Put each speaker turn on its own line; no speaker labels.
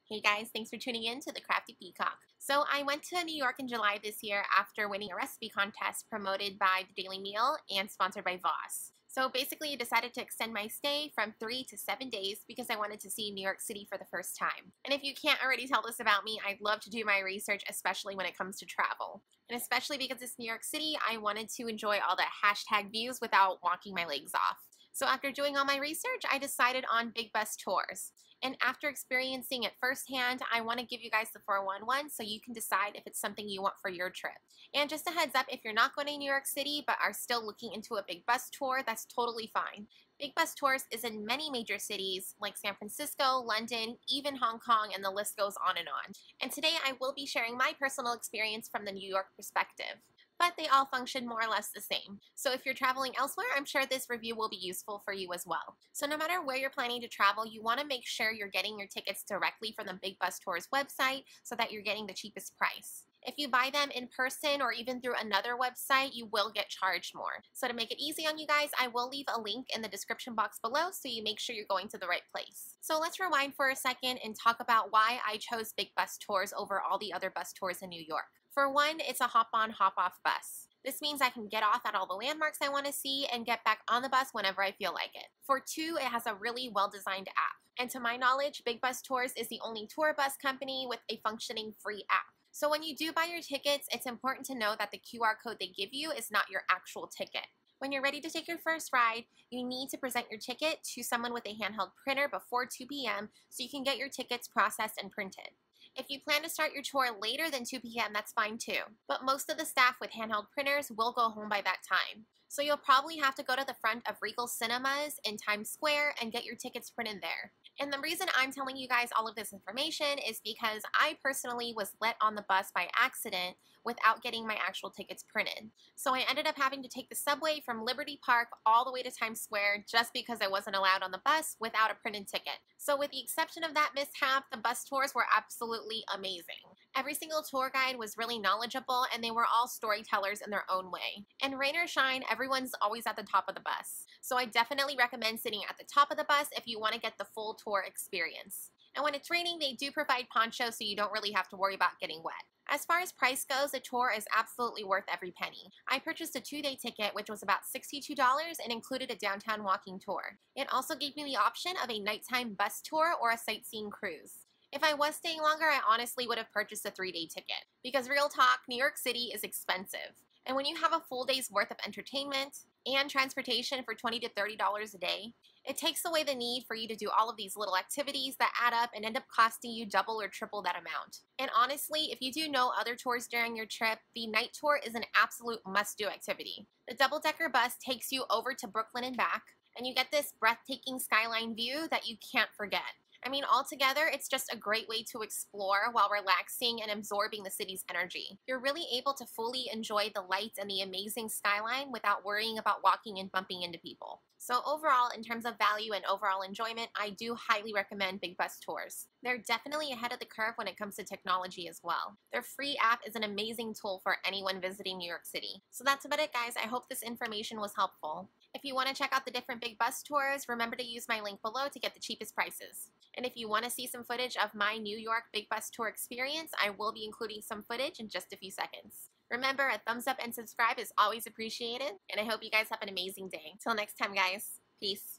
Hey guys, thanks for tuning in to the Crafty Peacock. So I went to New York in July this year after winning a recipe contest promoted by the Daily Meal and sponsored by Voss. So basically I decided to extend my stay from 3 to 7 days because I wanted to see New York City for the first time. And if you can't already tell this about me, I love to do my research, especially when it comes to travel. And especially because it's New York City, I wanted to enjoy all the hashtag views without walking my legs off. So after doing all my research, I decided on big bus tours. And after experiencing it firsthand, I want to give you guys the 411 so you can decide if it's something you want for your trip. And just a heads up, if you're not going to New York City but are still looking into a big bus tour, that's totally fine. Big Bus Tours is in many major cities like San Francisco, London, even Hong Kong, and the list goes on and on. And today I will be sharing my personal experience from the New York perspective. But they all function more or less the same. So if you're traveling elsewhere, I'm sure this review will be useful for you as well. So no matter where you're planning to travel, you want to make sure you're getting your tickets directly from the Big Bus Tours website so that you're getting the cheapest price. If you buy them in person or even through another website, you will get charged more. So to make it easy on you guys, I will leave a link in the description box below so you make sure you're going to the right place. So let's rewind for a second and talk about why I chose Big Bus Tours over all the other bus tours in New York. For one, it's a hop-on, hop-off bus. This means I can get off at all the landmarks I want to see and get back on the bus whenever I feel like it. For two, it has a really well-designed app. And to my knowledge, Big Bus Tours is the only tour bus company with a functioning free app. So when you do buy your tickets, it's important to know that the QR code they give you is not your actual ticket. When you're ready to take your first ride, you need to present your ticket to someone with a handheld printer before 2 p.m. so you can get your tickets processed and printed. If you plan to start your tour later than 2 p.m., that's fine too. But most of the staff with handheld printers will go home by that time. So you'll probably have to go to the front of Regal Cinemas in Times Square and get your tickets printed there. And the reason I'm telling you guys all of this information is because I personally was let on the bus by accident without getting my actual tickets printed. So I ended up having to take the subway from Liberty Park all the way to Times Square just because I wasn't allowed on the bus without a printed ticket. So with the exception of that mishap, the bus tours were absolutely amazing. Every single tour guide was really knowledgeable and they were all storytellers in their own way. And rain or shine, everyone's always at the top of the bus. So I definitely recommend sitting at the top of the bus if you want to get the full tour experience. And when it's raining, they do provide ponchos so you don't really have to worry about getting wet. As far as price goes, the tour is absolutely worth every penny. I purchased a 2-day ticket, which was about $62 and included a downtown walking tour. It also gave me the option of a nighttime bus tour or a sightseeing cruise. If I was staying longer, I honestly would have purchased a 3-day ticket. Because real talk, New York City is expensive. And when you have a full day's worth of entertainment and transportation for $20 to $30 a day, it takes away the need for you to do all of these little activities that add up and end up costing you double or triple that amount. And honestly, if you do no other tours during your trip, the night tour is an absolute must-do activity. The double-decker bus takes you over to Brooklyn and back, and you get this breathtaking skyline view that you can't forget. I mean, altogether, it's just a great way to explore while relaxing and absorbing the city's energy. You're really able to fully enjoy the lights and the amazing skyline without worrying about walking and bumping into people. So overall, in terms of value and overall enjoyment, I do highly recommend Big Bus Tours. They're definitely ahead of the curve when it comes to technology as well. Their free app is an amazing tool for anyone visiting New York City. So that's about it, guys. I hope this information was helpful. If you want to check out the different Big Bus Tours, remember to use my link below to get the cheapest prices. And if you want to see some footage of my New York Big Bus Tour experience, I will be including some footage in just a few seconds. Remember, a thumbs up and subscribe is always appreciated, and I hope you guys have an amazing day. Till next time, guys. Peace.